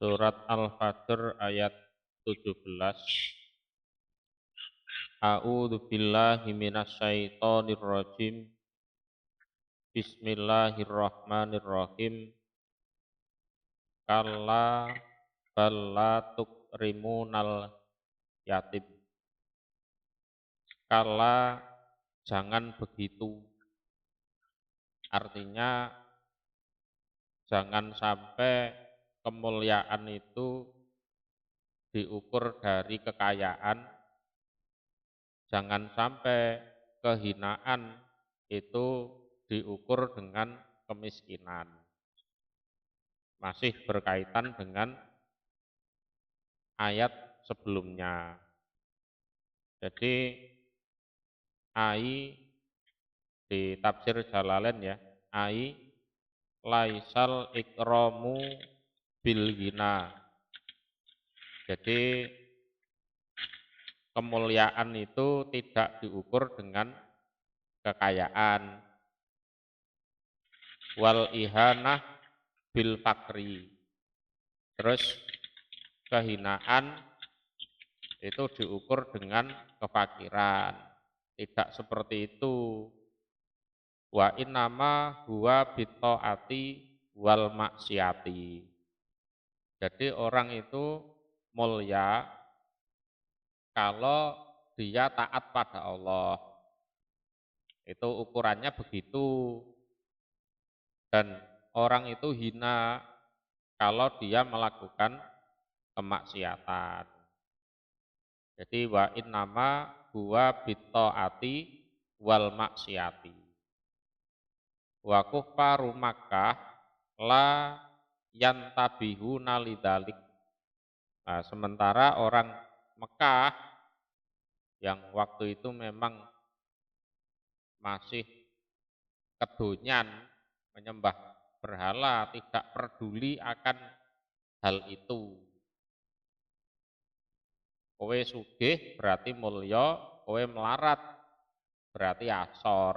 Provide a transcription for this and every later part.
Surat Al-Fajr ayat 17. A'udzu billahi minasyaitonir rajim. Bismillahirrahmanirrahim. Kalla bal la tukrimunal yatim. Kalla, jangan begitu. Artinya jangan sampai kemuliaan itu diukur dari kekayaan, jangan sampai kehinaan itu diukur dengan kemiskinan. Masih berkaitan dengan ayat sebelumnya. Jadi ai di tafsir Jalalain ya, ai laisal ikramu bil ghina. Jadi kemuliaan itu tidak diukur dengan kekayaan. Wal ihanah bil fakri. Terus kehinaan itu diukur dengan kefakiran. Tidak seperti itu. Wa innama huwa bitta'ati wal maksiati. Jadi orang itu mulia kalau dia taat pada Allah. Itu ukurannya begitu. Dan orang itu hina kalau dia melakukan kemaksiatan. Jadi wa innama huwa bitta'ati wal maksiati. Wa kuffaru Makkah la yantabihuna lidzalik. Nah, sementara orang Mekah yang waktu itu memang masih kedonyan menyembah berhala, tidak peduli akan hal itu. Kowe sugih berarti mulya, kowe melarat berarti asor,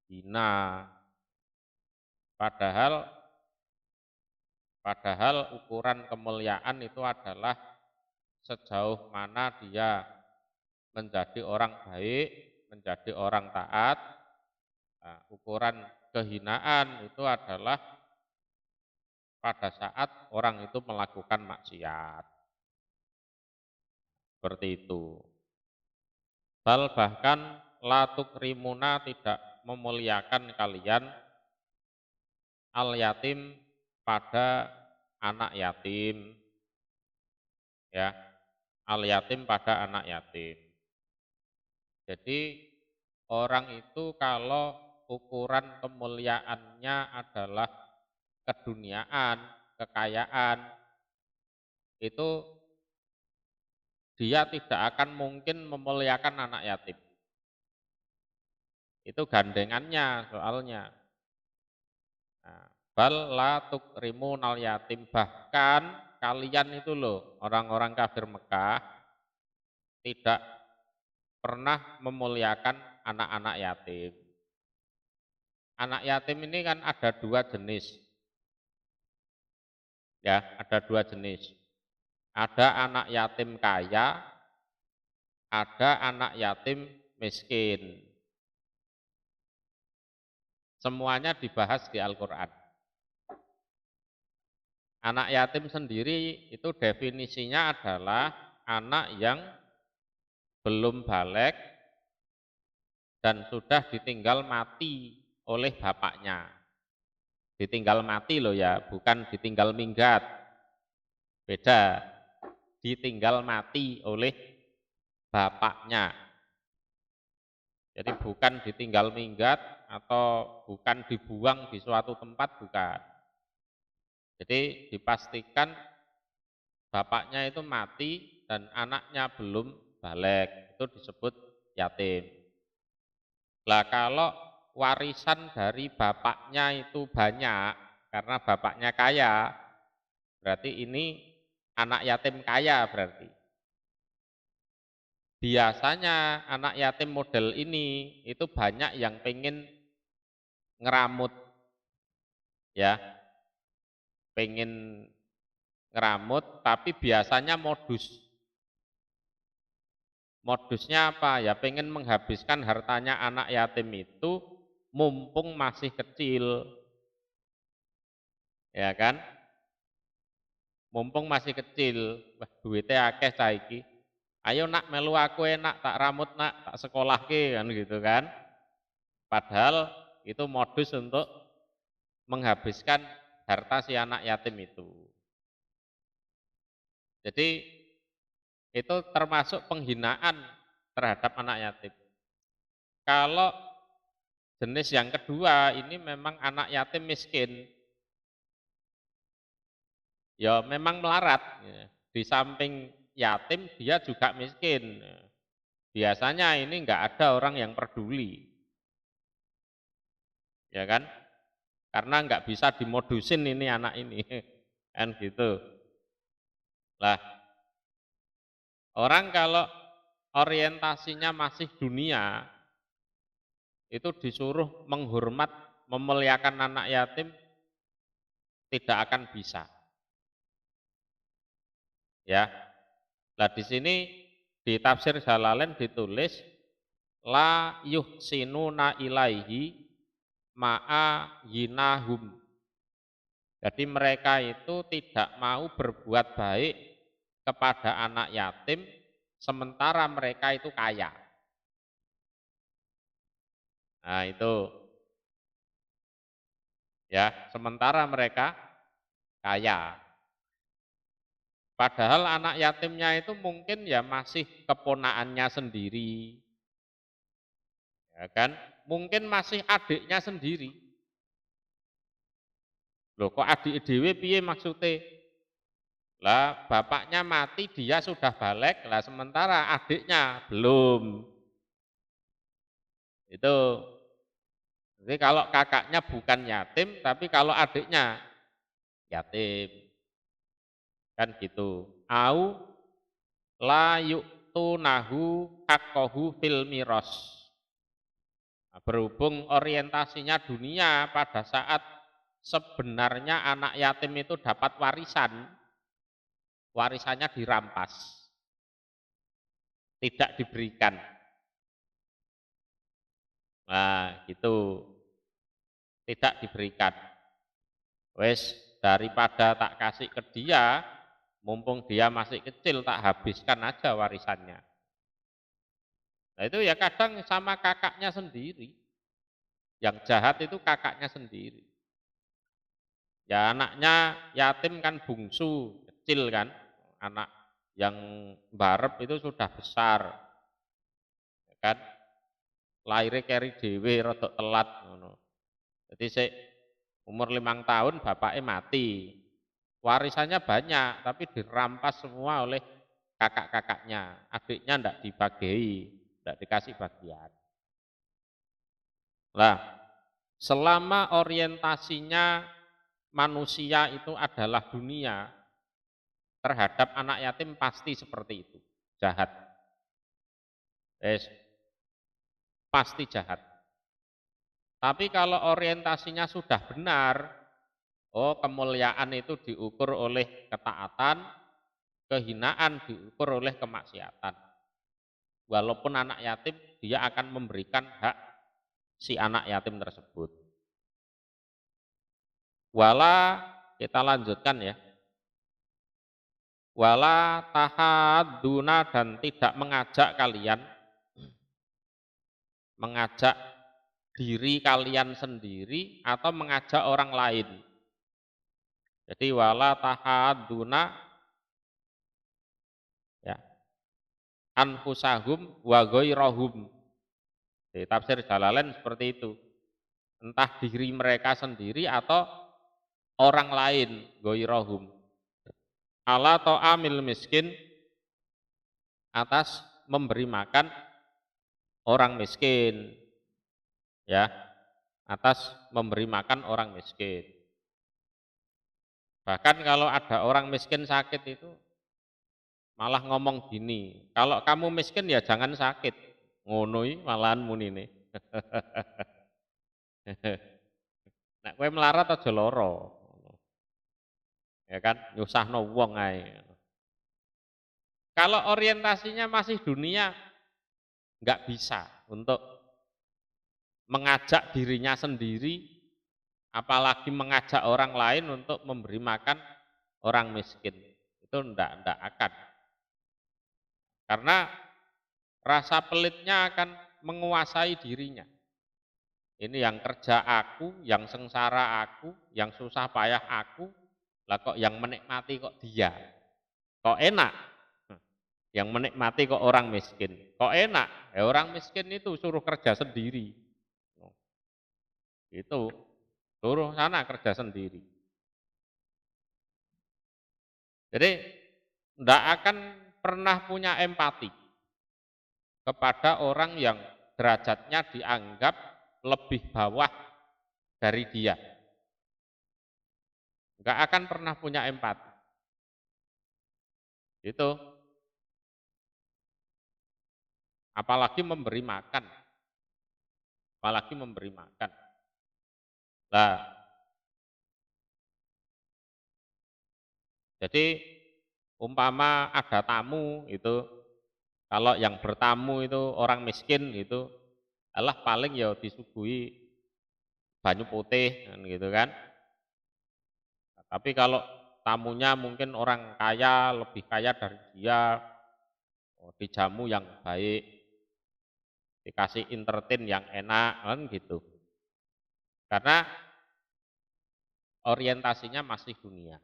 hina. Padahal ukuran kemuliaan itu adalah sejauh mana dia menjadi orang baik, menjadi orang taat. Nah, ukuran kehinaan itu adalah pada saat orang itu melakukan maksiat. Seperti itu. Bahkan la tukrimuna, tidak memuliakan kalian al yatim pada anak yatim. Ya, al yatim pada anak yatim. Jadi orang itu kalau ukuran kemuliaannya adalah keduniaan, kekayaan, itu dia tidak akan mungkin memuliakan anak yatim. Itu gandengannya soalnya. Nah, bal la tukrimunal yatim, bahkan kalian itu loh, orang-orang kafir Mekah tidak pernah memuliakan anak-anak yatim. Anak yatim ini kan ada dua jenis. Ya, ada dua jenis. Ada anak yatim kaya, ada anak yatim miskin. Semuanya dibahas di Al-Quran. Anak yatim sendiri itu definisinya adalah anak yang belum balik dan sudah ditinggal mati oleh bapaknya. Ditinggal mati loh ya, bukan ditinggal minggat. Beda, ditinggal mati oleh bapaknya. Jadi bukan ditinggal minggat atau bukan dibuang di suatu tempat, bukan. Jadi dipastikan bapaknya itu mati dan anaknya belum balik, itu disebut yatim. Lah kalau warisan dari bapaknya itu banyak karena bapaknya kaya, berarti ini anak yatim kaya berarti. Biasanya anak yatim model ini itu banyak yang pengen ngeramut, ya, pengen ngeramut, tapi biasanya modusnya apa? Ya pengen menghabiskan hartanya anak yatim itu mumpung masih kecil, ya kan? Mumpung masih kecil, wah duitnya akeh saiki. Ayo nak melu aku enak tak ramut nak tak sekolahke kan gitu kan. Padahal itu modus untuk menghabiskan harta si anak yatim itu. Jadi itu termasuk penghinaan terhadap anak yatim. Kalau jenis yang kedua ini memang anak yatim miskin, ya memang melarat. Ya. Di samping yatim dia juga miskin. Biasanya ini enggak ada orang yang peduli, ya kan? Karena enggak bisa dimodusin ini anak ini, kan gitu. Lah, orang kalau orientasinya masih dunia, itu disuruh menghormat, memuliakan anak yatim, tidak akan bisa. Ya, nah di sini di tafsir Jalalain ditulis la yuhsinuna ilaihi ma'a yinahum. Jadi mereka itu tidak mau berbuat baik kepada anak yatim sementara mereka itu kaya. Nah itu ya, sementara mereka kaya. Padahal anak yatimnya itu mungkin ya masih keponaannya sendiri, ya kan? Mungkin masih adiknya sendiri. Loh kok adik dhewe piye maksudnya? Lah bapaknya mati dia sudah balik, lah sementara adiknya belum. Itu. Jadi kalau kakaknya bukan yatim, tapi kalau adiknya yatim. Kan gitu. Au la yu'tunahu haqqahu fil miras. Nah, berhubung orientasinya dunia pada saat sebenarnya anak yatim itu dapat warisan, warisannya dirampas, tidak diberikan. Nah, gitu. Tidak diberikan. Wes daripada tak kasih ke dia, mumpung dia masih kecil tak habiskan aja warisannya. Nah itu ya kadang sama kakaknya sendiri. Yang jahat itu kakaknya sendiri. Ya anaknya yatim kan bungsu, kecil kan. Anak yang barep itu sudah besar. Ya kan? Lahirnya keri dewe rodok telat. Jadi saya umur 5 tahun bapaknya mati. Warisannya banyak, tapi dirampas semua oleh kakak-kakaknya. Adiknya tidak dibagi, tidak dikasih bagian. Lah, selama orientasinya manusia itu adalah dunia, terhadap anak yatim pasti seperti itu, jahat. Pasti jahat. Tapi kalau orientasinya sudah benar, oh kemuliaan itu diukur oleh ketaatan, kehinaan diukur oleh kemaksiatan. Walaupun anak yatim, dia akan memberikan hak si anak yatim tersebut. Wala, kita lanjutkan ya. Wala tahaduna, dan tidak mengajak kalian, mengajak diri kalian sendiri atau mengajak orang lain. Jadi wala tahaduna ya, anfusahum wa ghairahum. Di tafsir Jalalain seperti itu. Entah diri mereka sendiri atau orang lain, ghairahum. Ala ta'amil miskin, atas memberi makan orang miskin. Ya, atas memberi makan orang miskin. Bahkan kalau ada orang miskin sakit itu malah ngomong gini, kalau kamu miskin ya jangan sakit. Ngonoi malahan munine. Nek kowe melarat aja lara. ya kan, nyusahno wong ae. Kalau orientasinya masih dunia, nggak bisa untuk mengajak dirinya sendiri, apalagi mengajak orang lain untuk memberi makan orang miskin. Itu ndak akan. Karena rasa pelitnya akan menguasai dirinya. Ini yang kerja aku, yang sengsara aku, yang susah payah aku, lah kok yang menikmati kok dia. Kok enak? Yang menikmati kok orang miskin. Kok enak? Ya orang miskin itu suruh kerja sendiri. Itu suruh sana kerja sendiri. Jadi tidak akan pernah punya empati kepada orang yang derajatnya dianggap lebih bawah dari dia. Enggak akan pernah punya empati. Itu. Apalagi memberi makan. Apalagi memberi makan. Nah, jadi umpama ada tamu itu, kalau yang bertamu itu orang miskin gitu, alah paling ya disuguhi banyu putih gitu kan. Tapi kalau tamunya mungkin orang kaya, lebih kaya dari dia, dijamu yang baik, dikasih entertain yang enak kan gitu. Karena orientasinya masih dunia.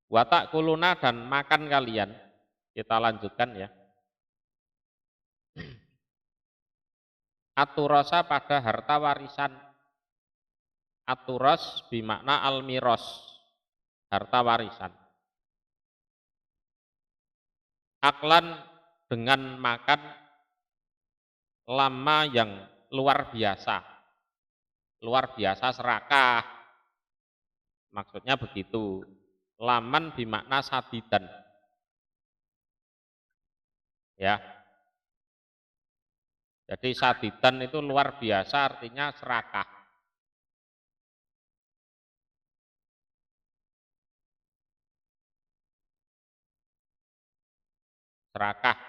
Watak kuluna dan makan kalian, kita lanjutkan ya. Aturosa pada harta warisan. Aturos bimakna almiros, harta warisan. Aklan dengan makan lama yang luar biasa serakah, maksudnya begitu. Laman bimakna sadidan, ya. Jadi sadidan itu luar biasa, artinya serakah. Serakah.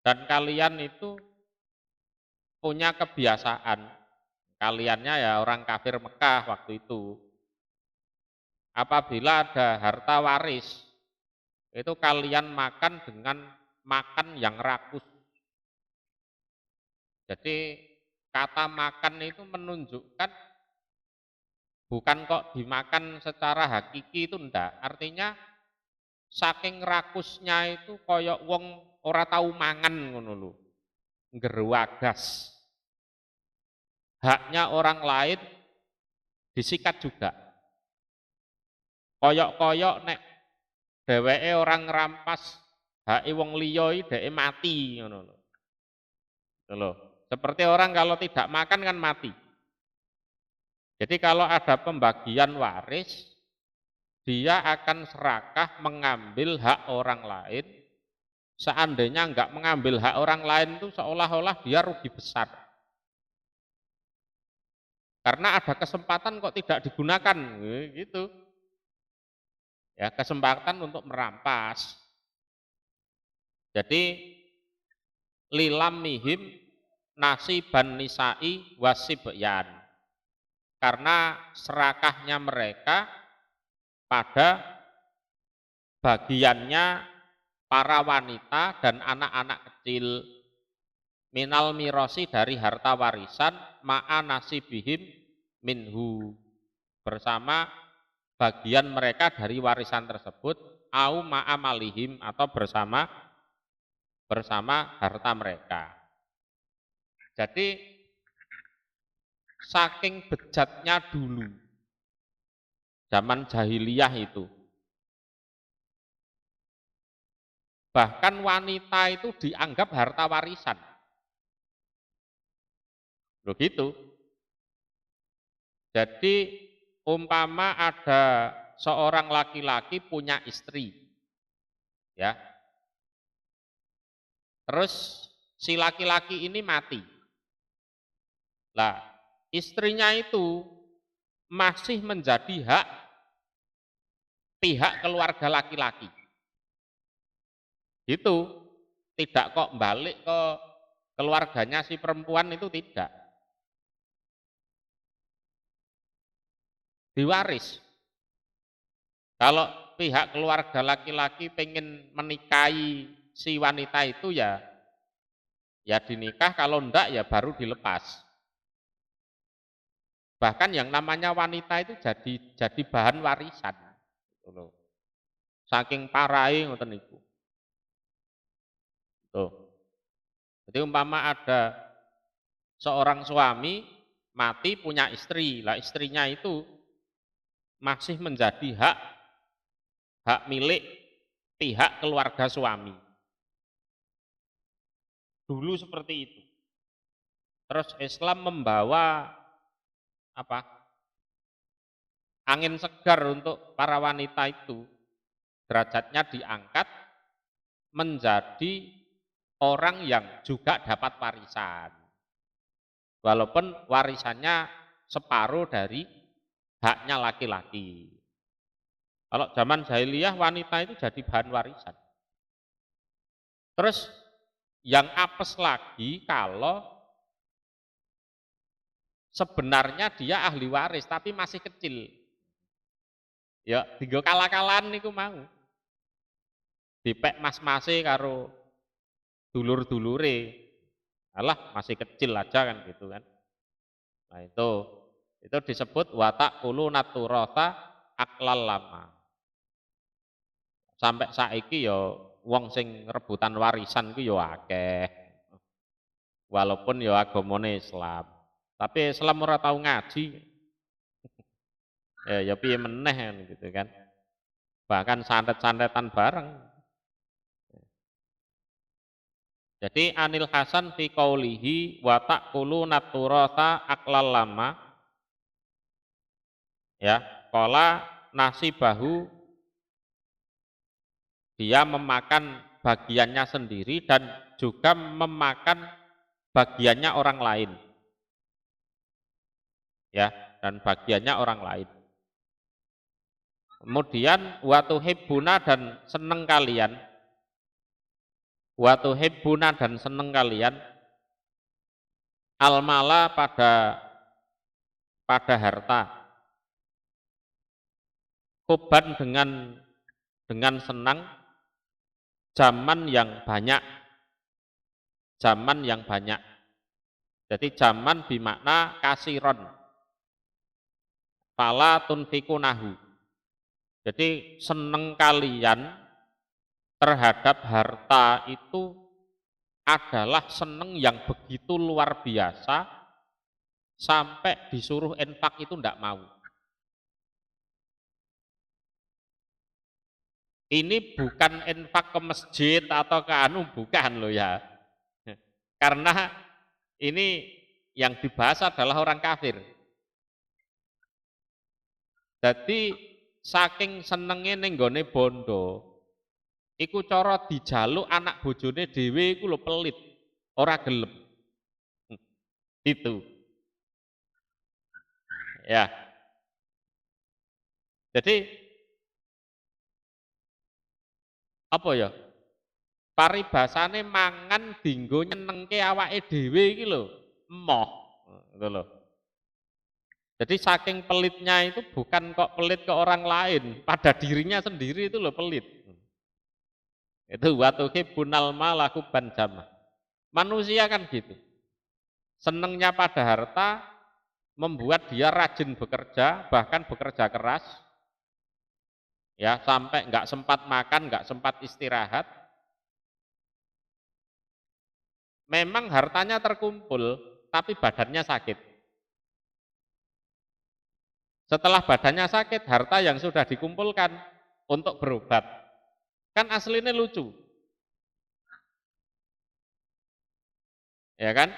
Dan kalian itu punya kebiasaan, kaliannya ya orang kafir Mekah waktu itu, apabila ada harta waris, itu kalian makan dengan makan yang rakus. Jadi kata makan itu menunjukkan bukan kok dimakan secara hakiki itu ndak, artinya saking rakusnya itu koyok wong ora tahu mangan ngono lho. Nggeruwagas. Haknya orang lain disikat juga. Koyok-koyok nek dheweke orang ngrampas hake wong liya iki dheke mati ngono lho. Lho, seperti orang kalau tidak makan kan mati. Jadi kalau ada pembagian waris, dia akan serakah mengambil hak orang lain. Seandainya enggak mengambil hak orang lain itu seolah-olah dia rugi besar. Karena ada kesempatan kok tidak digunakan, gitu. Ya, kesempatan untuk merampas. Jadi lilam mihim nasiban nisa'i wasibyan. Karena serakahnya mereka pada bagiannya para wanita dan anak-anak kecil minal mirosi dari harta warisan ma'a nasibihim minhu, bersama bagian mereka dari warisan tersebut, au ma'a malihim, atau bersama harta mereka. Jadi saking bejatnya dulu, zaman jahiliyah itu, bahkan wanita itu dianggap harta warisan. Begitu. Jadi umpama ada seorang laki-laki punya istri, ya. Terus si laki-laki ini mati. Lah, istrinya itu masih menjadi hak pihak keluarga laki-laki. Itu tidak kok balik ke keluarganya si perempuan, itu tidak. Diwaris. Kalau pihak keluarga laki-laki pengen menikahi si wanita itu ya dinikah, kalau enggak ya baru dilepas. Bahkan yang namanya wanita itu jadi bahan warisan. Saking parahe ngoten niku. Tuh. Jadi umpama ada seorang suami mati punya istri, lah istrinya itu masih menjadi hak milik pihak keluarga suami. Dulu seperti itu. Terus Islam membawa angin segar untuk para wanita itu, derajatnya diangkat menjadi orang yang juga dapat warisan. Walaupun warisannya separuh dari haknya laki-laki. Kalau zaman jahiliyah wanita itu jadi bahan warisan. Terus yang apes lagi kalau sebenarnya dia ahli waris tapi masih kecil. Ya, digo kalah-kalahan niku mau. Dipek mas-mase karo dulur-dulure. Alah, masih kecil aja kan gitu kan. Nah, itu disebut watak kulu naturota aklal lama. Sampai saiki ya wong sing rebutan warisan ku ya akeh. Walaupun ya agamane Islam. Tapi Islam ora tau ngaji. Ya piye meneh kan gitu kan. Bahkan santet-santetan bareng. Jadi Anil Hasan fi qaulihi wa taqulu naturata aklal lama, ya, qala nasibahu, dia memakan bagiannya sendiri dan juga memakan bagiannya orang lain. Ya, dan bagiannya orang lain. Kemudian wa tuhibbuna, dan seneng kalian. Wa tuhibbuna, dan seneng kalian al-mala, pada harta. Kuban, dengan senang, zaman yang banyak. Zaman yang banyak. Jadi zaman bimakna kasiron. Fala tunfikunahu. Jadi seneng kalian terhadap harta itu adalah seneng yang begitu luar biasa sampai disuruh infak itu tidak mau. Ini bukan infak ke masjid atau ke bukan loh ya. Karena ini yang dibahas adalah orang kafir. Jadi saking senenge ning nggone bondo, iku cara dijaluk anak bojone dhewe iku lho pelit, ora gelem. Itu. Ya. Jadi apa ya? Paribasane mangan dinggo nyenengke awake dhewe iki lho, emoh. Ngono lho. Jadi saking pelitnya itu bukan kok pelit ke orang lain, pada dirinya sendiri itu loh pelit. Itu watuhi bunal malaku banjama. Manusia kan gitu. Senengnya pada harta membuat dia rajin bekerja, bahkan bekerja keras. Ya, sampai nggak sempat makan, nggak sempat istirahat. Memang hartanya terkumpul, tapi badannya sakit. Setelah badannya sakit, harta yang sudah dikumpulkan untuk berobat. Kan aslinya lucu. Ya kan?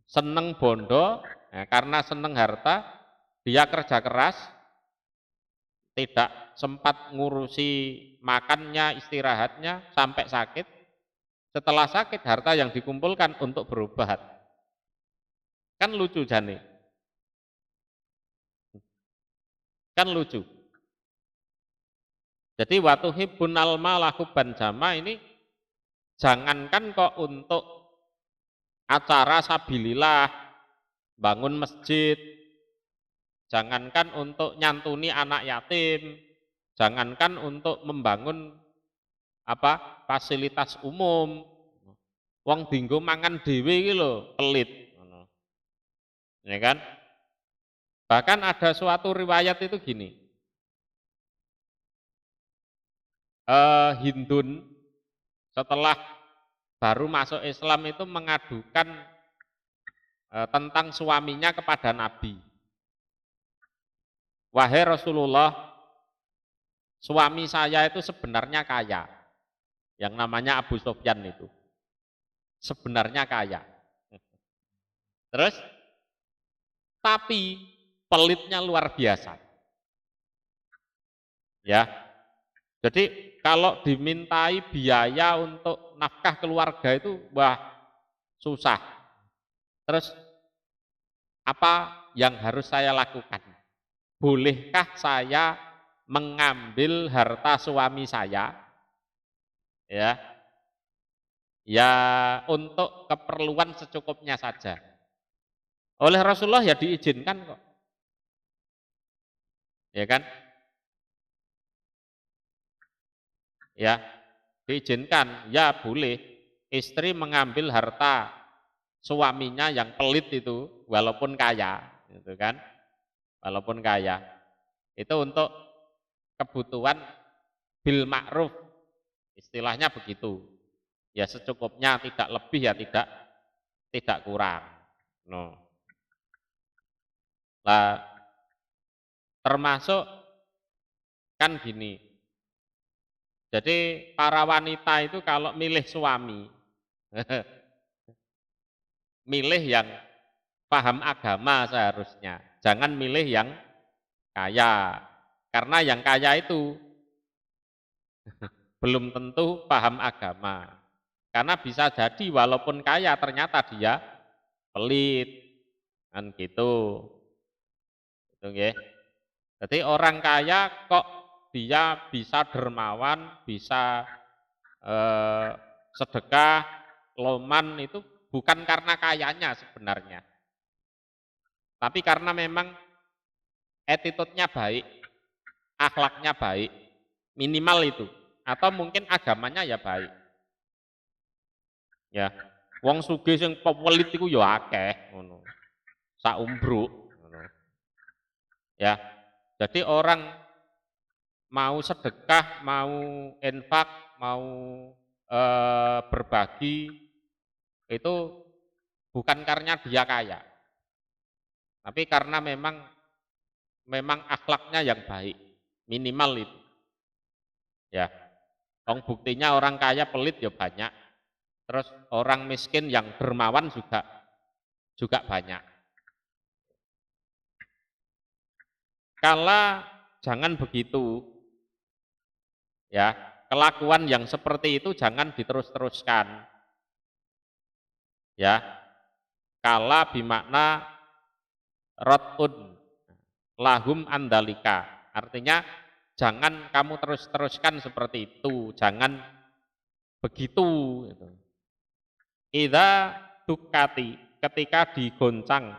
Seneng bondo, ya, karena seneng harta, dia kerja keras, tidak sempat ngurusi makannya, istirahatnya, sampai sakit. Setelah sakit, harta yang dikumpulkan untuk berobat. Kan lucu jane. Kan lucu. Jadi watuhibbunal mala hubban jama ini jangankan kok untuk acara sabilillah, bangun masjid, jangankan untuk nyantuni anak yatim, jangankan untuk membangun fasilitas umum. Wong dinggo mangan dhewe iki lho, pelit ngono. Ya kan? Bahkan ada suatu riwayat itu gini. Hindun setelah baru masuk Islam itu mengadukan tentang suaminya kepada Nabi. Wahai Rasulullah, suami saya itu sebenarnya kaya. Yang namanya Abu Sufyan itu. Sebenarnya kaya. Terus, tapi pelitnya luar biasa. Ya. Jadi kalau dimintai biaya untuk nafkah keluarga itu wah susah. Terus apa yang harus saya lakukan? Bolehkah saya mengambil harta suami saya? Ya. Ya untuk keperluan secukupnya saja. Oleh Rasulullah ya diizinkan kok. Ya kan? Ya, diizinkan. Ya boleh istri mengambil harta suaminya yang pelit itu walaupun kaya, gitu kan? Walaupun kaya. Itu untuk kebutuhan bil ma'ruf. Istilahnya begitu. Ya secukupnya, tidak lebih ya tidak kurang. No. Lah termasuk kan gini. Jadi para wanita itu kalau milih suami milih yang paham agama seharusnya. Jangan milih yang kaya. Karena yang kaya itu belum tentu paham agama. Karena bisa jadi walaupun kaya ternyata dia pelit. Kan gitu. Gitu nggih. Jadi orang kaya kok dia bisa dermawan, bisa sedekah, loman itu bukan karena kayanya sebenarnya. Tapi karena memang attitude-nya baik, akhlaknya baik, minimal itu. Atau mungkin agamanya ya baik. Ya, wong sugih sing pewelit iku ya akeh ngono. Sak umbruk ngono. Ya. Jadi orang mau sedekah, mau infak, mau berbagi itu bukan karena dia kaya. Tapi karena memang akhlaknya yang baik, minimal itu. Ya. Buktinya orang kaya pelit ya banyak. Terus orang miskin yang dermawan juga banyak. Kala jangan begitu. Ya, kelakuan yang seperti itu jangan diterus-teruskan. Ya. Kala bimakna rotun lahum andalika. Artinya jangan kamu terus-teruskan seperti itu, jangan begitu gitu. Idza dukati, ketika digoncang,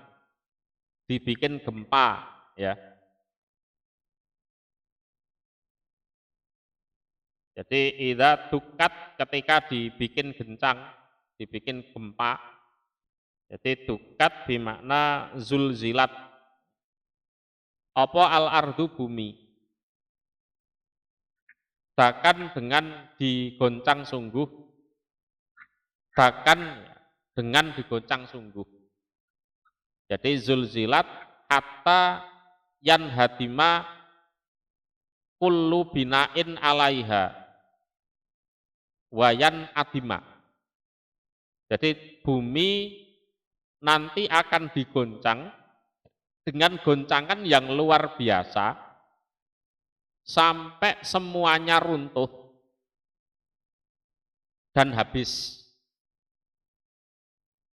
dibikin gempa, ya. Jadi idza dukat ketika dibikin gencang, dibikin gempa. Jadi dukat bermakna zulzilat. Apa al-ardu bumi. Bahkan dengan digoncang sungguh, bahkan dengan digoncang sungguh. Jadi zulzilat hatta yan hadima kullu binain alaiha wayan adima. Jadi bumi nanti akan digoncang dengan goncangan yang luar biasa sampai semuanya runtuh dan habis.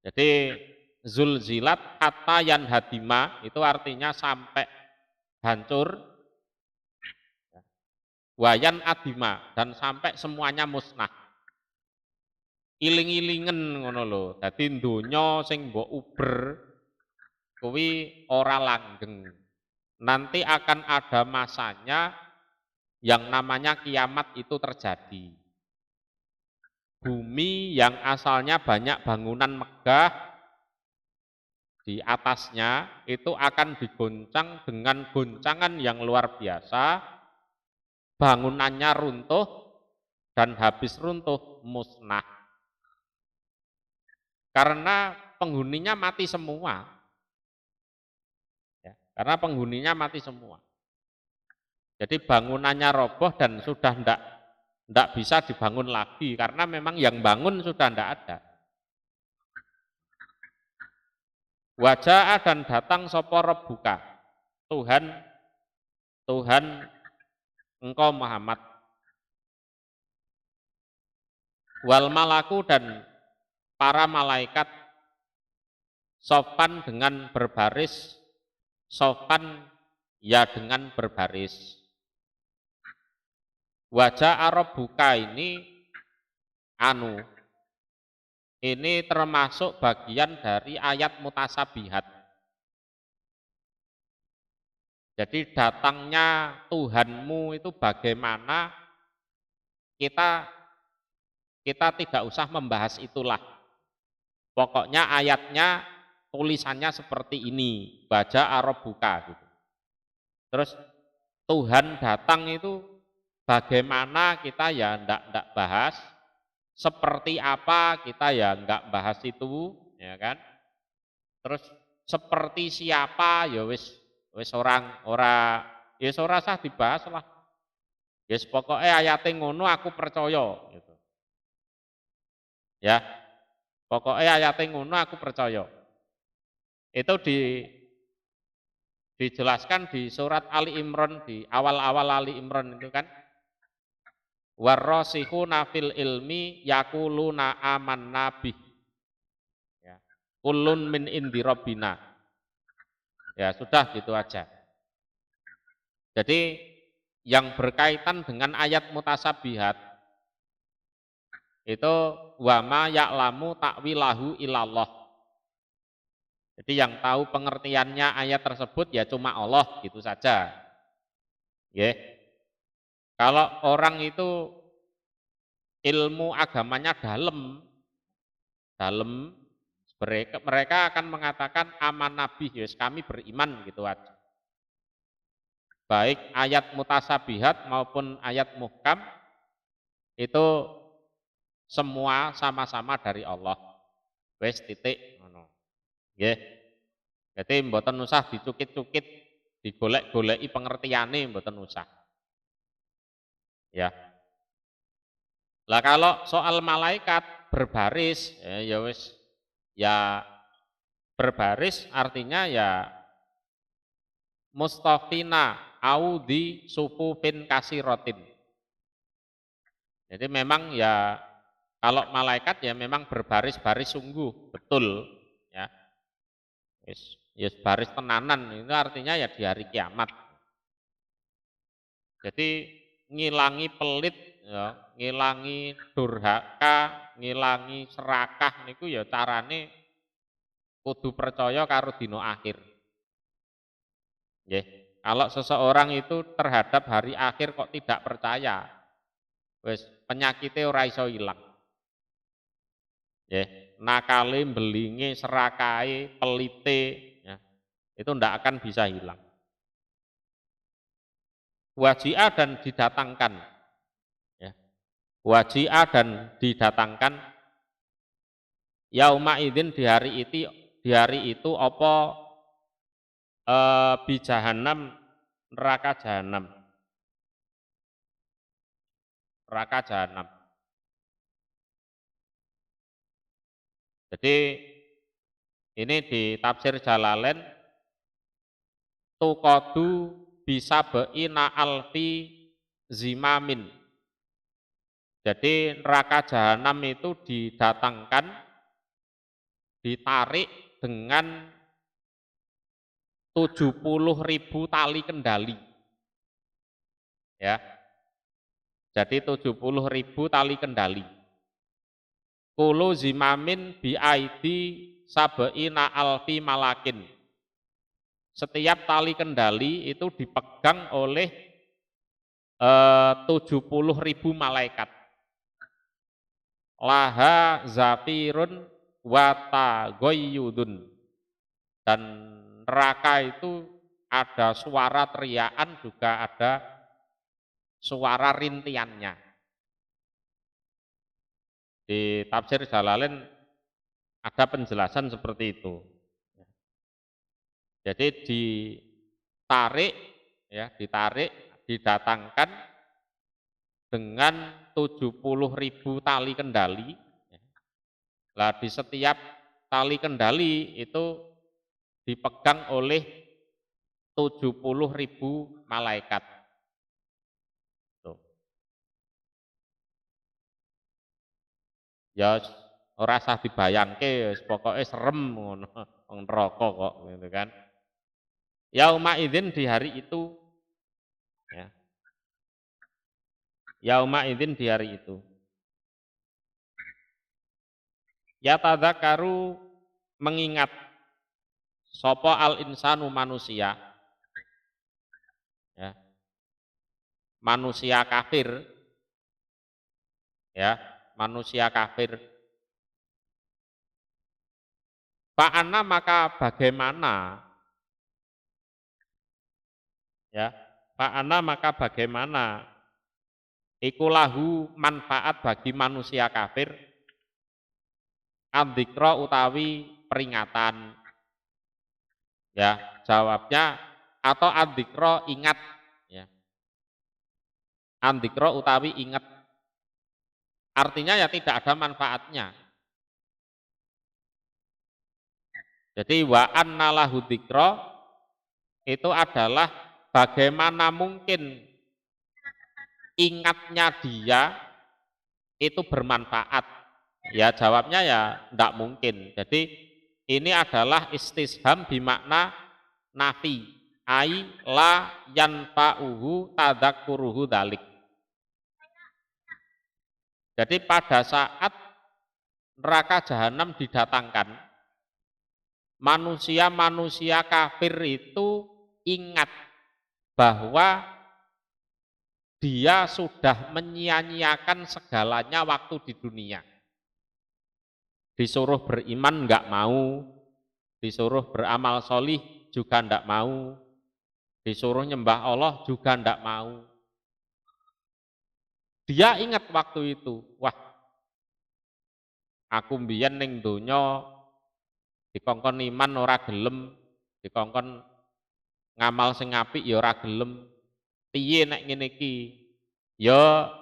Jadi zulzilat hatta yan hadima itu artinya sampai hancur. wayan adima, dan sampai semuanya musnah. Iling-ilingen ngono lho. Dadi donya sing mbok uber kuwi ora langgeng. Nanti akan ada masanya yang namanya kiamat itu terjadi. Bumi yang asalnya banyak bangunan megah di atasnya itu akan digoncang dengan goncangan yang luar biasa, bangunannya runtuh dan habis runtuh musnah. Karena penghuninya mati semua. Ya, karena penghuninya mati semua. Jadi bangunannya roboh dan sudah ndak bisa dibangun lagi karena memang yang bangun sudah ndak ada. Wajah dan datang sopo Rabbuka, Tuhan engkau Muhammad, wal malaku dan para malaikat sopan dengan berbaris, sopan ya dengan berbaris. Wajah Rabbuka ini termasuk bagian dari ayat mutasabihat. Jadi datangnya Tuhanmu itu bagaimana kita tidak usah membahas itulah. Pokoknya ayatnya tulisannya seperti ini, baca Rabbuka gitu. Terus Tuhan datang itu bagaimana kita ya ndak bahas, seperti apa kita ya enggak bahas itu, ya kan? Terus seperti siapa ya wis ora sah dibahas lah. Ya pokoknya ayate ngono aku percaya gitu. Ya. Pokoknya ayate ngono aku percaya. Itu dijelaskan di surat Ali Imran, di awal-awal Ali Imran itu kan. Warrasikhuna fil ilmi yaquluna amanna bih. Ya. Kullun min indi rabbina. Ya, sudah gitu aja. Jadi yang berkaitan dengan ayat mutasabihat itu wama ya'lamu ta'wilahu ilallah. Jadi yang tahu pengertiannya ayat tersebut ya cuma Allah gitu saja. Ya. Kalau orang itu ilmu agamanya dalam mereka akan mengatakan aman nabi, yes, kami beriman gitu aja. Baik ayat mutasabihat maupun ayat muhkam itu semua sama-sama dari Allah. Wes titik ngono. Nggih. Jadi mboten usah dicukit-cukit, digolek-goleki pengertiane mboten usah. Ya. Lah kalau soal malaikat berbaris ya wis ya berbaris artinya ya mustafina audi sufufin kasirotin. Jadi memang ya kalau malaikat ya memang berbaris-baris sungguh betul ya. Yes, baris tenanan itu artinya ya di hari kiamat. Jadi ngilangi pelit ya, ngilangi durhaka, ngilangi serakah niku ya carane kudu percaya karo dina akhir. Nggih. Kalau seseorang itu terhadap hari akhir kok tidak percaya, wis penyakitnya ora iso ilang. Nggih, nakale, belinge, serakahe, pelite ya, itu ndak akan bisa hilang. Waji'a dan didatangkan ya. Waji'a dan didatangkan yauma idzin di hari itu apa bi jahannam neraka jahanam. Neraka jahanam. Jadi ini di tafsir Jalalain tuqadu bisa beina alfi zimamin. Jadi neraka jahanam itu didatangkan, ditarik dengan 70.000 tali kendali. Ya. Jadi 70.000 tali kendali. Kulu zimamin biaidi sabeina alfi malakin. Setiap tali kendali itu dipegang oleh 70.000 malaikat. Laha zafirun wata goyudun. Dan neraka itu ada suara teriakan, juga ada suara rintiannya. Di tafsir Jalalain ada penjelasan seperti itu. Jadi ditarik, didatangkan dengan 70.000 tali kendali. Lah di setiap tali kendali itu dipegang oleh 70.000 malaikat. Tuh. Ya ora usah dibayangke, pokoknya serem ngono, wong neraka kok gitu kan. Yauma idzin di hari itu, ya. Yauma idzin di hari itu. Ya tadzakaru mengingat sopo al insanu manusia, ya. Manusia kafir, ya, manusia kafir. Fa'anna maka bagaimana, ya, fa'anna maka bagaimana ikulahu manfaat bagi manusia kafir adzikra utawi peringatan. Ya, jawabnya atau adzikra ingat, ya. Adzikra utawi ingat. Artinya ya tidak ada manfaatnya. Jadi wa anna lahu dzikra itu adalah bagaimana mungkin ingatnya dia itu bermanfaat. Ya jawabnya ya tidak mungkin. Jadi ini adalah istisham bimakna nafi. Ai la yanfa'uhu tadzakkuruhu dzalik. Jadi pada saat neraka jahanam didatangkan, manusia-manusia kafir itu ingat bahwa dia sudah menyia-nyiakan segalanya waktu di dunia. Disuruh beriman enggak mau, disuruh beramal solih juga enggak mau, disuruh nyembah Allah juga enggak mau. Dia ingat waktu itu, wah aku mbiyen ning donya dikongkon iman ora gelem, dikongkon ngamal sing apik ya ora gelem. Piye nek ngene iki? Ya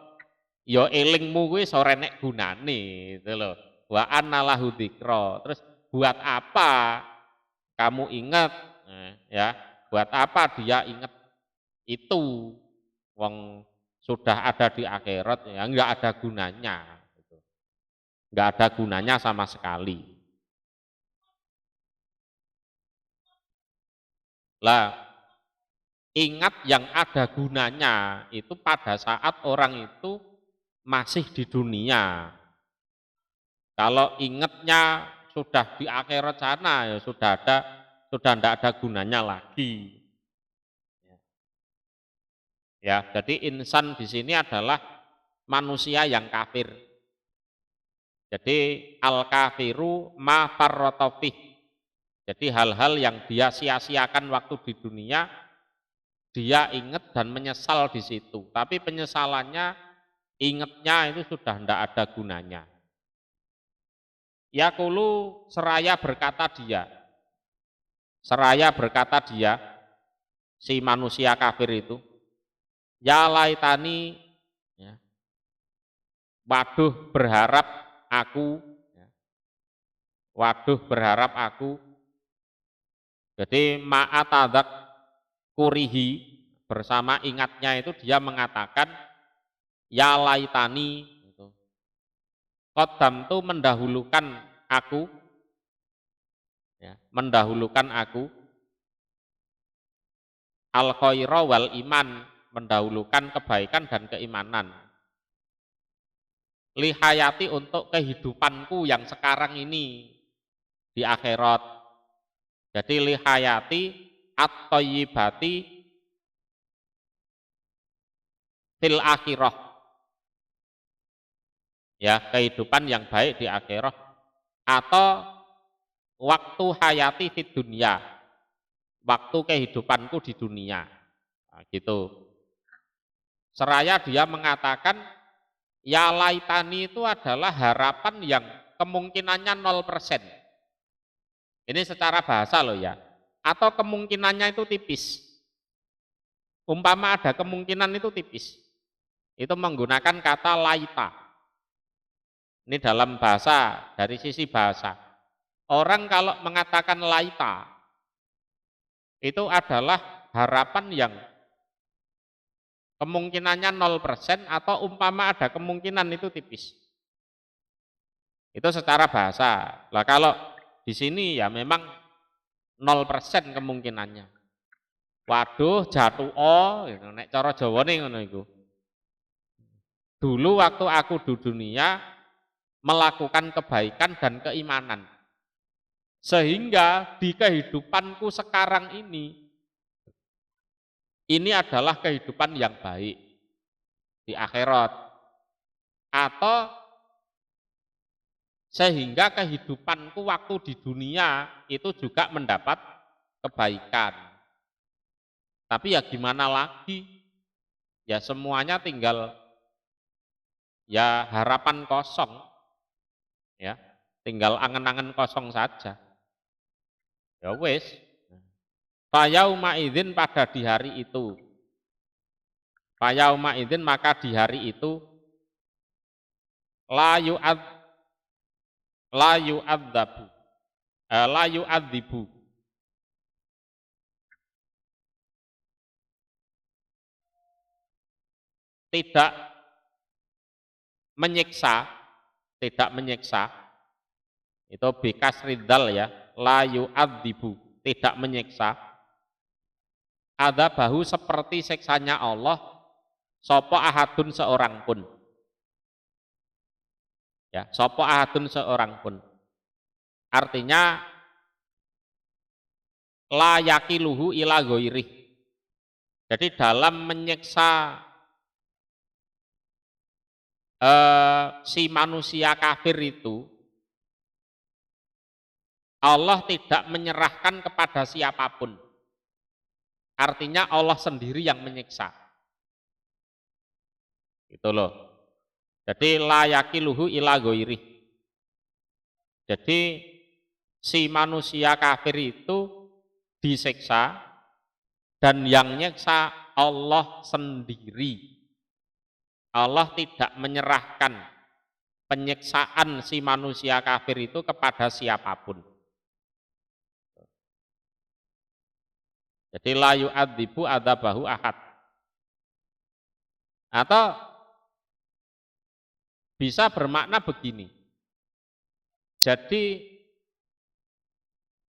elingmu kuwi ora nek gunane gitu loh. Wa anna lahu dzikra. Terus buat apa kamu ingat? Ya, buat apa dia ingat itu? Wong sudah ada di akhirat ya enggak ada gunanya gitu. Enggak ada gunanya sama sekali. Lah, ingat yang ada gunanya itu pada saat orang itu masih di dunia. Kalau ingatnya sudah di akhirat sana ya sudah tidak ada gunanya lagi. Ya, jadi insan di sini adalah manusia yang kafir. Jadi al-kafiru ma farrata fih. Jadi hal-hal yang dia sia-siakan waktu di dunia, dia ingat dan menyesal di situ. Tapi penyesalannya, ingatnya itu sudah tidak ada gunanya. Yaqulu seraya berkata dia, si manusia kafir itu, ya laitani, ya, waduh berharap aku, ya, waduh berharap aku. Jadi ma'atadak kurihi, bersama ingatnya itu dia mengatakan ya laitani gitu. Qaddam tu mendahulukan aku, ya, mendahulukan aku al khaira wal iman, mendahulukan kebaikan dan keimanan. lihayati untuk kehidupanku yang sekarang ini di akhirat. Jadi lihayati at-thayyibati fil akhirah. Ya, kehidupan yang baik di akhirat atau waktu hayati di dunia. Waktu kehidupanku di dunia. Nah, gitu. Seraya dia mengatakan ya laitani itu adalah harapan yang kemungkinannya 0%. Ini secara bahasa loh ya. Atau kemungkinannya itu tipis. Umpama ada kemungkinan itu tipis. Itu menggunakan kata laita. Ini dalam bahasa, dari sisi bahasa. Orang kalau mengatakan laita, itu adalah harapan yang kemungkinannya 0% atau umpama ada kemungkinan itu tipis. Itu secara bahasa. Lah kalau di sini ya memang 0% kemungkinannya. Waduh, jatuh gitu. Nek cara Jawane ngono iku. Dulu waktu aku di dunia melakukan kebaikan dan keimanan. Sehingga di kehidupanku sekarang ini adalah kehidupan yang baik di akhirat. Atau sehingga kehidupanku waktu di dunia itu juga mendapat kebaikan. Tapi ya gimana lagi? Ya semuanya tinggal ya harapan kosong. Ya, tinggal angen-angen kosong saja. Ya wis. Fayauma idzin pada di hari itu. Fayauma idzin maka di hari itu la yu'adzibu. Tidak menyiksa, itu bikas ridal ya, la yu'adzibu, tidak menyiksa, ada bahu seperti siksanya Allah, sopo ahadun seorang pun, ya, sopo ahadun seorang pun, artinya la yakiluhu ila ghairih, jadi dalam menyiksa si manusia kafir itu, Allah tidak menyerahkan kepada siapapun. Artinya Allah sendiri yang menyiksa. Gitu loh. Jadi la yakiluhu ila ghairih. Jadi si manusia kafir itu disiksa dan yang nyiksa Allah sendiri. Allah tidak menyerahkan penyiksaan si manusia kafir itu kepada siapapun. Jadi la yu'adzibu adzabahu ahad. Atau bisa bermakna begini. Jadi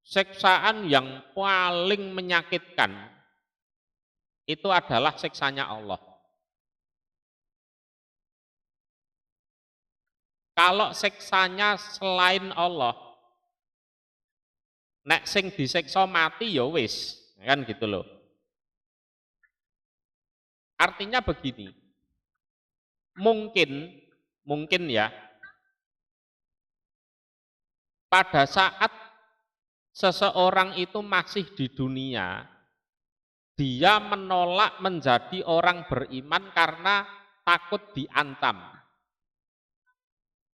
siksaan yang paling menyakitkan itu adalah siksanya Allah. Kalau siksanya selain Allah, nek sing disiksa mati ya wis, kan gitu loh. Artinya begini, mungkin ya, pada saat seseorang itu masih di dunia, dia menolak menjadi orang beriman karena takut diancam.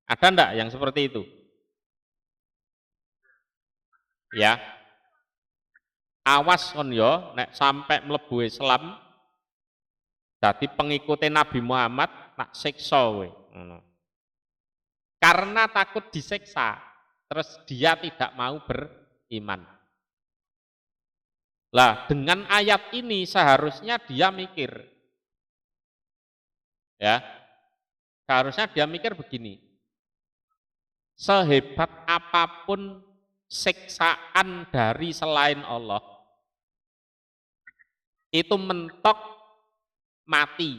Ada enggak yang seperti itu? Ya. Awas kon yo nek sampai mlebu Islam dadi pengikuti Nabi Muhammad tak siksa kowe. Karena takut disiksa, terus dia tidak mau beriman. Lah, dengan ayat ini seharusnya dia mikir. Ya. Seharusnya dia mikir begini. Sehebat apapun siksaan dari selain Allah, itu mentok mati,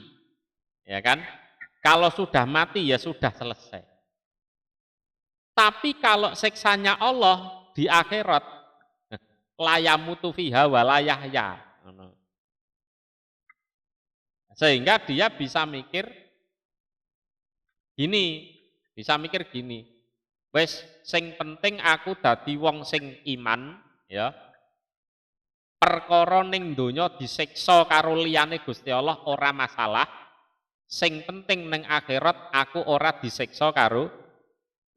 ya kan? Kalau sudah mati ya sudah selesai. Tapi kalau siksanya Allah di akhirat, la yamutu fiha wa la yahya. Sehingga dia bisa mikir gini, wes sing penting aku dadi wong sing iman, ya. Perkara ning donya disiksa karo liyane Gusti Allah ora masalah. Sing penting ning akhirat aku ora disiksa karo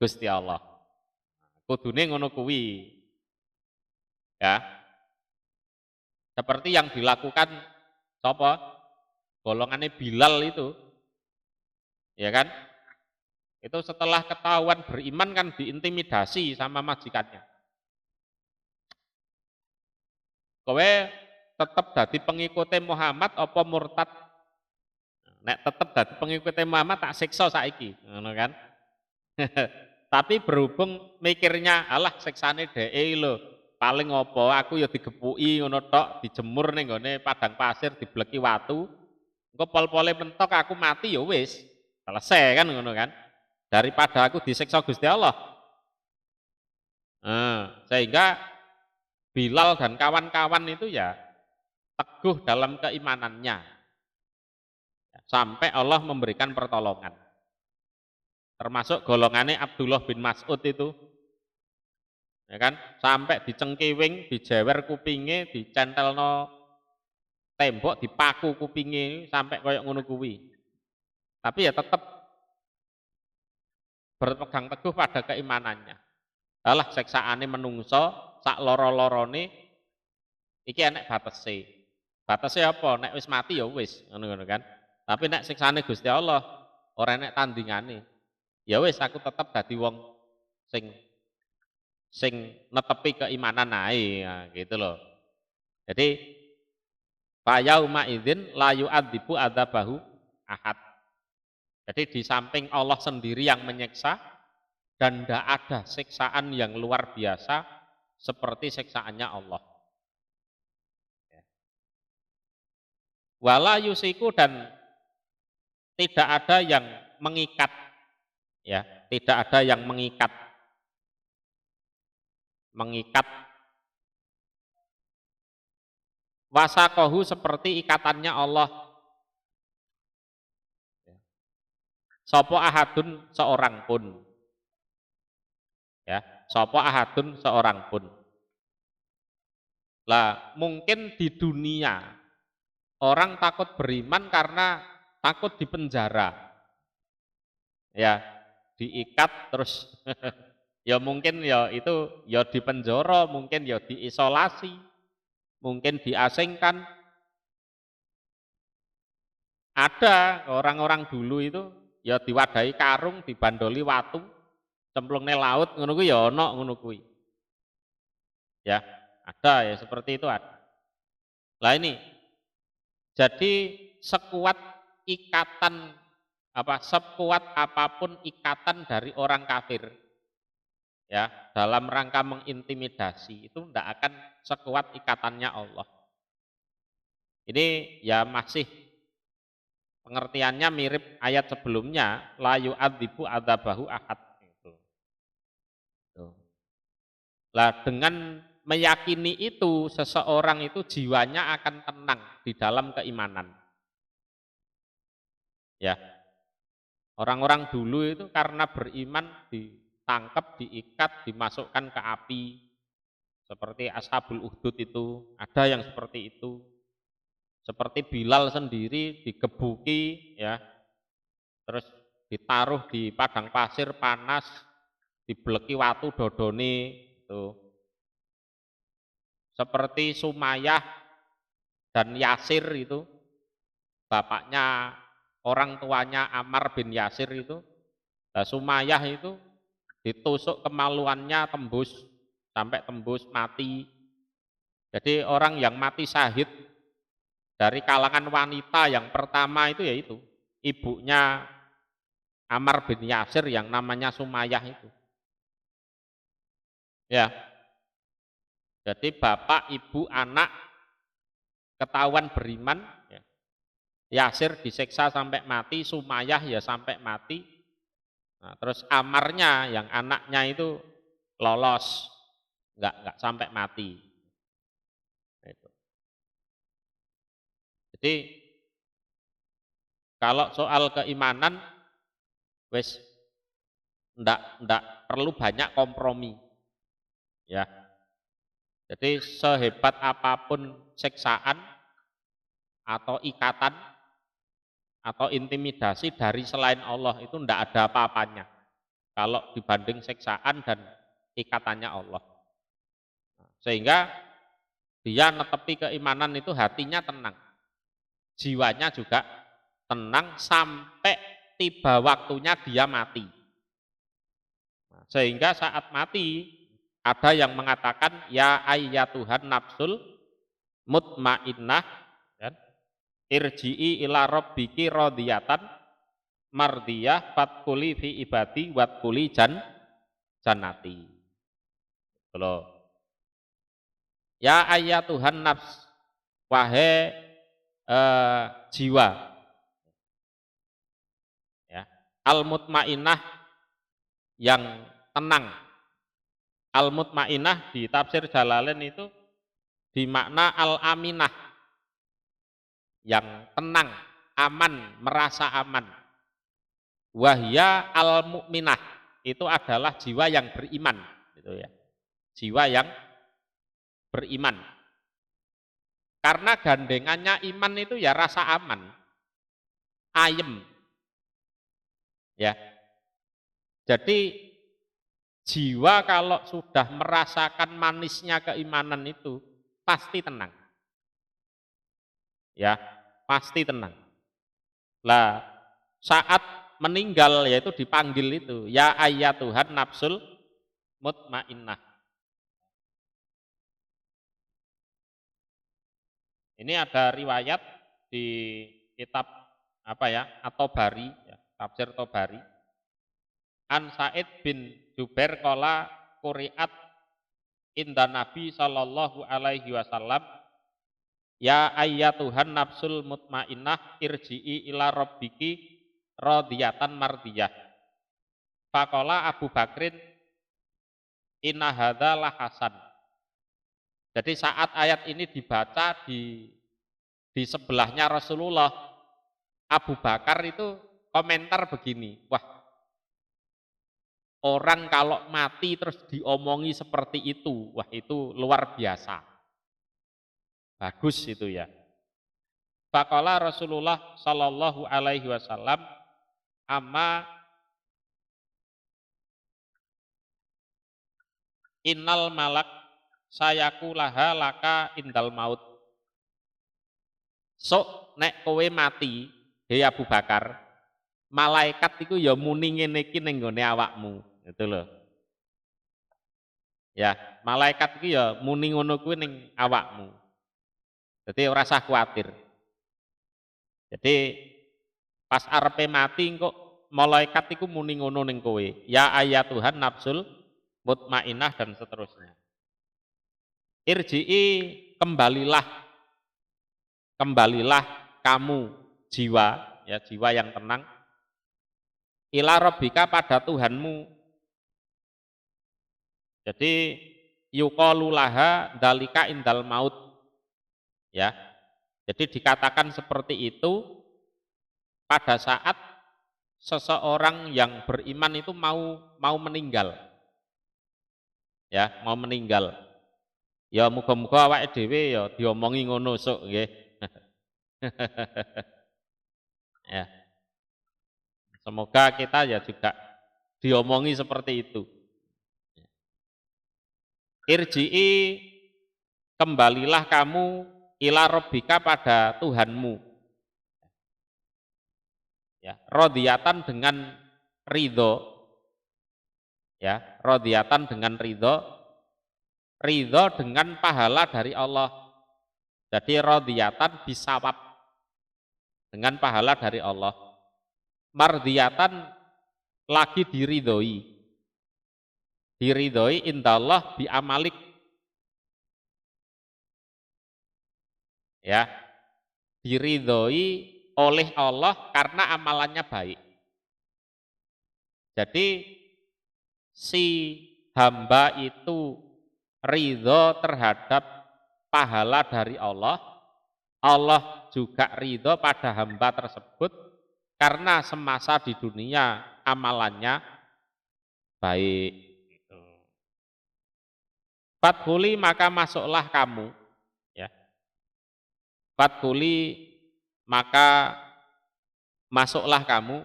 Gusti Allah. Kudune ngono kuwi. Ya. Seperti yang dilakukan sapa? Golongannya Bilal itu. Ya kan? Itu setelah ketahuan beriman kan diintimidasi sama majikannya. Kowe tetap dadi pengikute Muhammad apa murtad? Nek tetap dadi pengikute Muhammad tak siksa saiki, ngono kan? Tapi berhubung mikirnya alah siksane dhek lho, paling apa aku ya digepuki ngono tok, dijemur ning gone padang pasir dibleki watu. Engko pol-pole mentok aku mati ya wis, selesai kan ngono kan? Daripada aku disiksa Gusti Allah. Sehingga Bilal dan kawan-kawan itu ya teguh dalam keimanannya sampai Allah memberikan pertolongan. Termasuk golongannya Abdullah bin Mas'ud itu, ya kan, sampai dicengkiwing, dijewer kupinge, dicentelno tembok, dipaku kupinge sampai koyok ngono kuwi. Tapi ya tetap berpegang teguh pada keimanannya. Alah siksaane menungso sak loro-lorone iki enek batese. Batese apa? Nek wis mati ya wis, ngono-ngono kan. Tapi nek siksane Gusti Allah ora enek tandingane. Ya wis aku tetep dadi wong sing netepi keimanan ae, nah, gitu loh. Jadi fa yauma idzin la yu'adzibu adzabahu ahad. Jadi di samping Allah sendiri yang menyiksa dan tidak ada siksaan yang luar biasa seperti siksaannya Allah. Wala yusiku dan tidak ada yang mengikat, ya, tidak ada yang mengikat wasakohu seperti ikatannya Allah. Sopo ahadun seorang pun, ya, sopo ahadun seorang pun. Lah mungkin di dunia orang takut beriman karena takut dipenjara, ya, diikat terus ya mungkin ya itu ya dipenjara, mungkin ya diisolasi, mungkin diasingkan. Ada orang-orang dulu itu ya diwadahi karung, dibandoli watu, cemplungne laut, ngono kuwi ya ana ngono kuwi. Ya, ada ya seperti itu ada. Lah ini jadi sekuat ikatan sekuat apapun ikatan dari orang kafir, ya, dalam rangka mengintimidasi itu tidak akan sekuat ikatannya Allah. Ini ya masih pengertiannya mirip ayat sebelumnya, la yu'adzibu adzabahu ahad gitu. Lah dengan meyakini itu seseorang itu jiwanya akan tenang di dalam keimanan. Ya. Orang-orang dulu itu karena beriman ditangkap, diikat, dimasukkan ke api. Seperti Ashabul Ukhdud itu, ada yang seperti itu. Seperti Bilal sendiri digebuki, ya, terus ditaruh di padang pasir panas, dibeleki watu dodone itu. Seperti Sumayyah dan Yasir itu, bapaknya orang tuanya Ammar bin Yasir itu. Nah, Sumayyah itu ditusuk kemaluannya tembus sampai tembus mati. Jadi orang yang mati syahid dari kalangan wanita yang pertama itu yaitu ibunya Ammar bin Yasir yang namanya Sumayyah itu. Ya. Jadi bapak, ibu, anak ketahuan beriman, ya, Yasir disiksa sampai mati, Sumayyah ya sampai mati. Nah, terus Amarnya yang anaknya itu lolos, enggak sampai mati. Itu. Jadi kalau soal keimanan, wes enggak perlu banyak kompromi, ya. Jadi sehebat apapun siksaan atau ikatan atau intimidasi dari selain Allah itu enggak ada apa-apanya kalau dibanding siksaan dan ikatannya Allah. Sehingga dia netepi keimanan itu hatinya tenang, jiwanya juga tenang sampai tiba waktunya dia mati. Sehingga saat mati ada yang mengatakan ya ayyatuhan nafsul mutmainnah, kan? Irji'i ila rabbiki radiyatan mardiyah fadkhuli fi ibadi wadkhuli jannati. Kalau ya ayyatuhan nafs, wahai jiwa, ya, al mutmainnah yang tenang. Al mutmainnah di tafsir Jalalain itu dimakna al aminah, yang tenang, aman, merasa aman. Wahya al mukminah, itu adalah jiwa yang beriman, gitu ya. Jiwa yang beriman. Karena gandengannya iman itu ya rasa aman, ayem. Ya. Jadi jiwa kalau sudah merasakan manisnya keimanan itu pasti tenang. Ya, pasti tenang. Lah, saat meninggal yaitu dipanggil itu, ya ayyatuhan nafsul mutmainnah. Ini ada riwayat di kitab apa ya? At-Tabari, ya, tafsir Tabari. An Sa'id bin Jubair qala quri'at inda Nabi sallallahu alaihi wasallam ya ayyatuhan nafsul mutmainnah irji'i ila rabbiki radiyatan mardiyah. Faqala Abu Bakrin inna hadza la hasan. Jadi saat ayat ini dibaca di sebelahnya Rasulullah, Abu Bakar itu komentar begini, wah, orang kalau mati terus diomongi seperti itu, wah itu luar biasa. Bagus itu ya. Faqala Rasulullah sallallahu alaihi wasallam amma innal malak sayakulaha laka indal maut. Sok nek kowe mati, hei Abu Bakar, malaikat itu ya muni ngene iki ning nggone awakmu, gitu loh. Ya, malaikat itu ya muni ngono kuwi ning awakmu. Jadi ora usah kuwatir. Jadi pas arepe mati kok malaikat iku muni ngono ning kowe. Ya ayyatuhan nafsul mutmainnah dan seterusnya. Irji'i, kembalilah kamu jiwa, ya jiwa yang tenang. Ila rabbika, pada Tuhanmu. Jadi yuqalu laha dalika indal maut. Ya. Jadi dikatakan seperti itu pada saat seseorang yang beriman itu mau meninggal. Ya, mau meninggal. Ya muga-muga awake dhewe ya diomongi ngono sok nggih. Ya. Semoga kita ya juga diomongi seperti itu. Irji'i, kembalilah kamu ila rabbika, pada Tuhanmu. Ya, radiyatan dengan ridho. Ya, radiyatan dengan ridho dengan pahala dari Allah. Jadi radiyatan bisawab, dengan pahala dari Allah. Mardiyatan, lagi diridhoi indallah bi amalik. Ya, diridhoi oleh Allah karena amalannya baik. Jadi si hamba itu ridho terhadap pahala dari Allah, Allah juga ridho pada hamba tersebut karena semasa di dunia amalannya baik. Fadkhuli maka masuklah kamu, ya. Fadkhuli maka masuklah kamu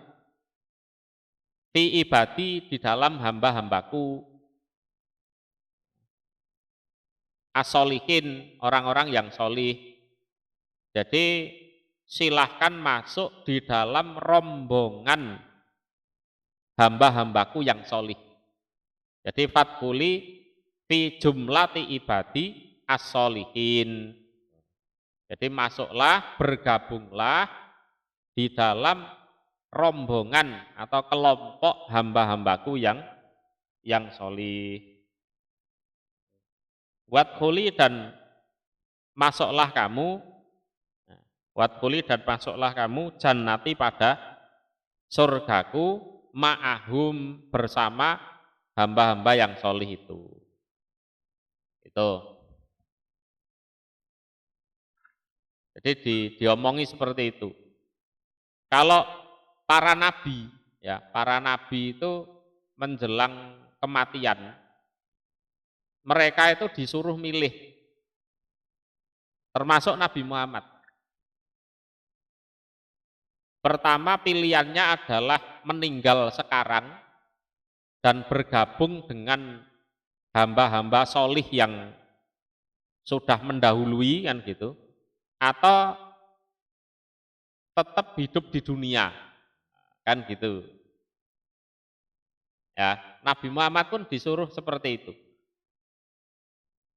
fi ibadi di dalam hamba-hambaku as-solihin, orang-orang yang solih. Jadi silahkan masuk di dalam rombongan hamba-hambaku yang solih. Jadi fadkhuli fi jumlati ibadi as-solihin. Jadi masuklah, bergabunglah di dalam rombongan atau kelompok hamba-hambaku yang solih. Wadkhuli dan masuklah kamu, jannati pada surgaku ma'ahum bersama hamba-hamba yang solih itu. Jadi diomongi seperti itu. Kalau para nabi, ya, para nabi itu menjelang kematian, mereka itu disuruh milih, termasuk Nabi Muhammad. Pertama pilihannya adalah meninggal sekarang dan bergabung dengan hamba-hamba solih yang sudah mendahului kan gitu, atau tetap hidup di dunia kan gitu. Ya, Nabi Muhammad pun disuruh seperti itu.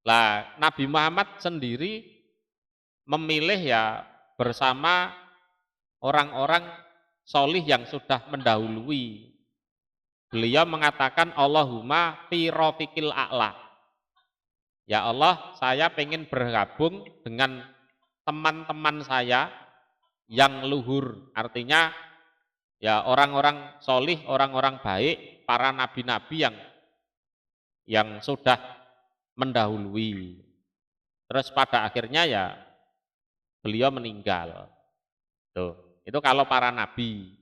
Lah, Nabi Muhammad sendiri memilih ya bersama orang-orang solih yang sudah mendahului. Beliau mengatakan Allahumma fi rafiqil a'la. Ya Allah, saya pengen bergabung dengan teman-teman saya yang luhur. Artinya ya orang-orang solih, orang-orang baik, para nabi-nabi yang sudah mendahului. Terus pada akhirnya ya beliau meninggal. Tuh, itu kalau para nabi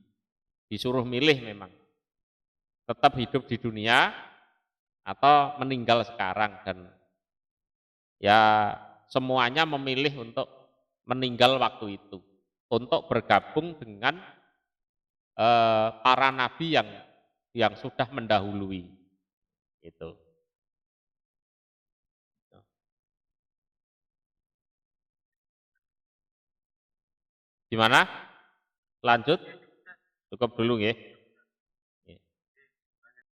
disuruh milih memang tetap hidup di dunia atau meninggal sekarang, dan ya semuanya memilih untuk meninggal waktu itu untuk bergabung dengan para nabi yang sudah mendahului itu. Gimana? Lanjut? Cukup dulu ya.